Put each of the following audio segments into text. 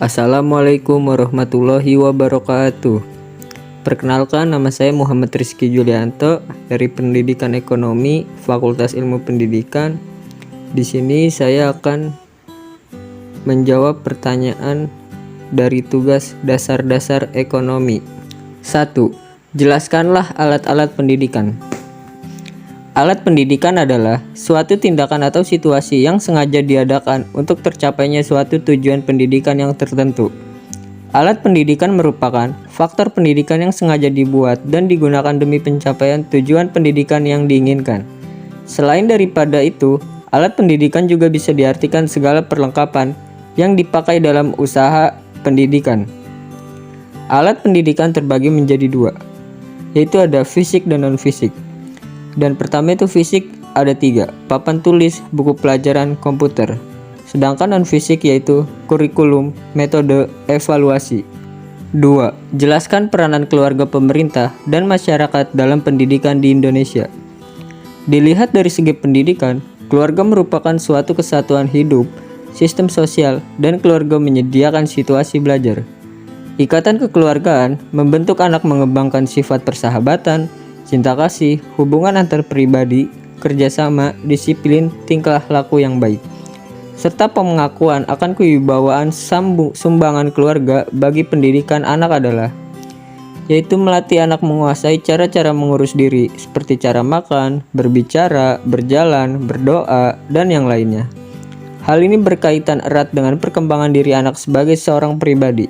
Assalamualaikum warahmatullahi wabarakatuh. Perkenalkan, nama saya Muhammad Rizky Julianto dari Pendidikan Ekonomi, Fakultas Ilmu Pendidikan. Di sini saya akan menjawab pertanyaan dari tugas dasar-dasar ekonomi. 1. Jelaskanlah alat-alat pendidikan. Alat pendidikan adalah suatu tindakan atau situasi yang sengaja diadakan untuk tercapainya suatu tujuan pendidikan yang tertentu. Alat pendidikan merupakan faktor pendidikan yang sengaja dibuat dan digunakan demi pencapaian tujuan pendidikan yang diinginkan. Selain daripada itu, alat pendidikan juga bisa diartikan segala perlengkapan yang dipakai dalam usaha pendidikan. Alat pendidikan terbagi menjadi dua, yaitu ada fisik dan non-fisik. Dan pertama itu fisik ada 3, papan tulis, buku pelajaran, komputer. Sedangkan non-fisik yaitu kurikulum, metode, evaluasi. 2. Jelaskan peranan keluarga, pemerintah, dan masyarakat dalam pendidikan di Indonesia. Dilihat dari segi pendidikan, keluarga merupakan suatu kesatuan hidup, sistem sosial, dan keluarga menyediakan situasi belajar. Ikatan kekeluargaan membentuk anak mengembangkan sifat persahabatan, cinta kasih, hubungan antar pribadi, kerjasama, disiplin, tingkah laku yang baik, serta pengakuan akan kewibawaan sumbangan keluarga bagi pendidikan anak adalah, yaitu melatih anak menguasai cara-cara mengurus diri, seperti cara makan, berbicara, berjalan, berdoa, dan yang lainnya. Hal ini berkaitan erat dengan perkembangan diri anak sebagai seorang pribadi.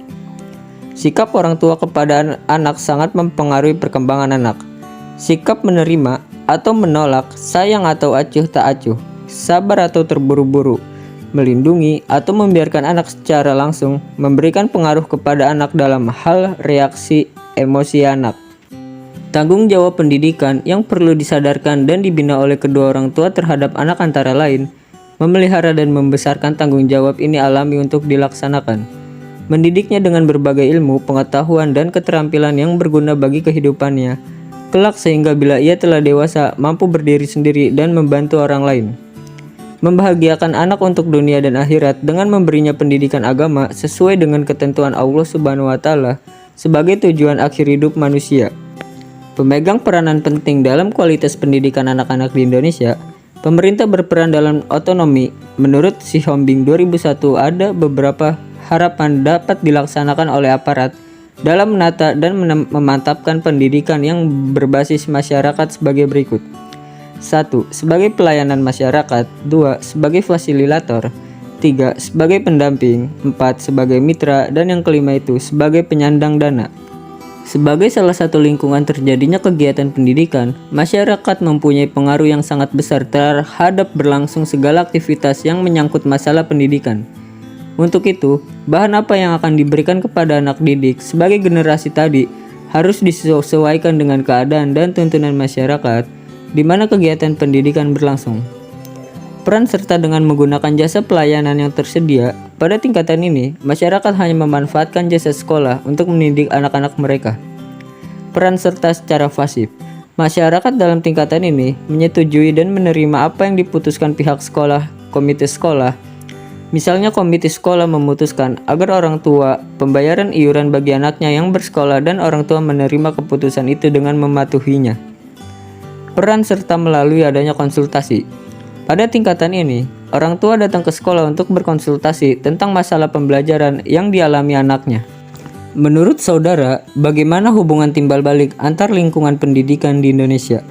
Sikap orang tua kepada anak sangat mempengaruhi perkembangan anak. Sikap menerima atau menolak, sayang atau acuh tak acuh, sabar atau terburu-buru, melindungi atau membiarkan anak secara langsung memberikan pengaruh kepada anak dalam hal reaksi emosi anak. Tanggung jawab pendidikan yang perlu disadarkan dan dibina oleh kedua orang tua terhadap anak antara lain, memelihara dan membesarkan tanggung jawab ini alami untuk dilaksanakan. Mendidiknya dengan berbagai ilmu, pengetahuan, dan keterampilan yang berguna bagi kehidupannya kelak sehingga bila ia telah dewasa mampu berdiri sendiri dan membantu orang lain. Membahagiakan anak untuk dunia dan akhirat dengan memberinya pendidikan agama sesuai dengan ketentuan Allah Subhanahu wa Ta'ala sebagai tujuan akhir hidup manusia. Pemegang peranan penting dalam kualitas pendidikan anak-anak di Indonesia. Pemerintah berperan dalam otonomi. Menurut Sihombing 2001 ada beberapa harapan dapat dilaksanakan oleh aparat dalam menata dan memantapkan pendidikan yang berbasis masyarakat sebagai berikut. 1. Sebagai pelayanan masyarakat. 2. Sebagai fasilitator. 3. Sebagai pendamping. 4. Sebagai mitra. Dan yang kelima itu sebagai penyandang dana. Sebagai salah satu lingkungan terjadinya kegiatan pendidikan, masyarakat mempunyai pengaruh yang sangat besar terhadap berlangsung segala aktivitas yang menyangkut masalah pendidikan. Untuk itu, bahan apa yang akan diberikan kepada anak didik sebagai generasi tadi harus disesuaikan dengan keadaan dan tuntunan masyarakat di mana kegiatan pendidikan berlangsung. Peran serta dengan menggunakan jasa pelayanan yang tersedia, pada tingkatan ini, masyarakat hanya memanfaatkan jasa sekolah untuk mendidik anak-anak mereka. Peran serta secara pasif, masyarakat dalam tingkatan ini menyetujui dan menerima apa yang diputuskan pihak sekolah, komite sekolah. Misalnya komite sekolah memutuskan agar orang tua pembayaran iuran bagi anaknya yang bersekolah dan orang tua menerima keputusan itu dengan mematuhinya. Peran serta melalui adanya konsultasi. Pada tingkatan ini, orang tua datang ke sekolah untuk berkonsultasi tentang masalah pembelajaran yang dialami anaknya. Menurut saudara, bagaimana hubungan timbal balik antar lingkungan pendidikan di Indonesia?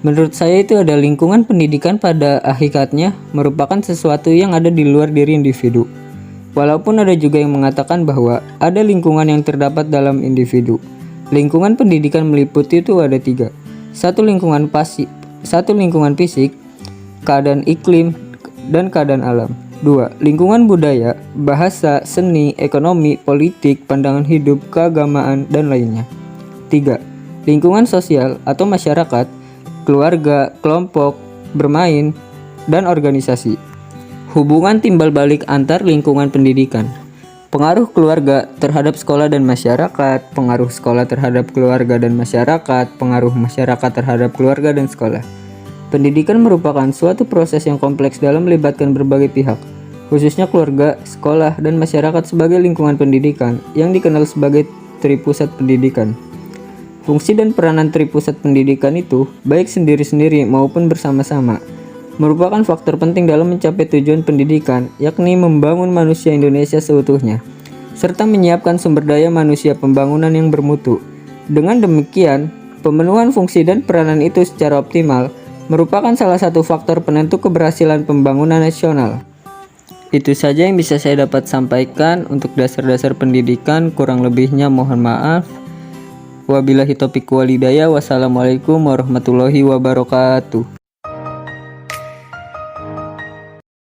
Menurut saya itu ada lingkungan pendidikan pada hakikatnya merupakan sesuatu yang ada di luar diri individu. Walaupun ada juga yang mengatakan bahwa ada lingkungan yang terdapat dalam individu. Lingkungan pendidikan meliputi itu ada 3. 1 lingkungan fisik, keadaan iklim, dan keadaan alam. 2. Lingkungan budaya, bahasa, seni, ekonomi, politik, pandangan hidup, keagamaan, dan lainnya. 3. Lingkungan sosial atau masyarakat, keluarga, kelompok, bermain, dan organisasi. Hubungan timbal balik antar lingkungan pendidikan. Pengaruh keluarga terhadap sekolah dan masyarakat, pengaruh sekolah terhadap keluarga dan masyarakat, pengaruh masyarakat terhadap keluarga dan sekolah. Pendidikan merupakan suatu proses yang kompleks dalam melibatkan berbagai pihak. khususnya keluarga, sekolah, dan masyarakat sebagai lingkungan pendidikan yang dikenal sebagai tripusat pendidikan. Fungsi dan peranan tripusat pendidikan itu, baik sendiri-sendiri maupun bersama-sama, merupakan faktor penting dalam mencapai tujuan pendidikan, yakni membangun manusia Indonesia seutuhnya, serta menyiapkan sumber daya manusia pembangunan yang bermutu. Dengan demikian, pemenuhan fungsi dan peranan itu secara optimal merupakan salah satu faktor penentu keberhasilan pembangunan nasional. Itu saja yang bisa saya dapat sampaikan untuk dasar-dasar pendidikan, kurang lebihnya mohon maaf. Wabillahi taufiq wal hidayah. Wassalamualaikum warahmatullahi wabarakatuh.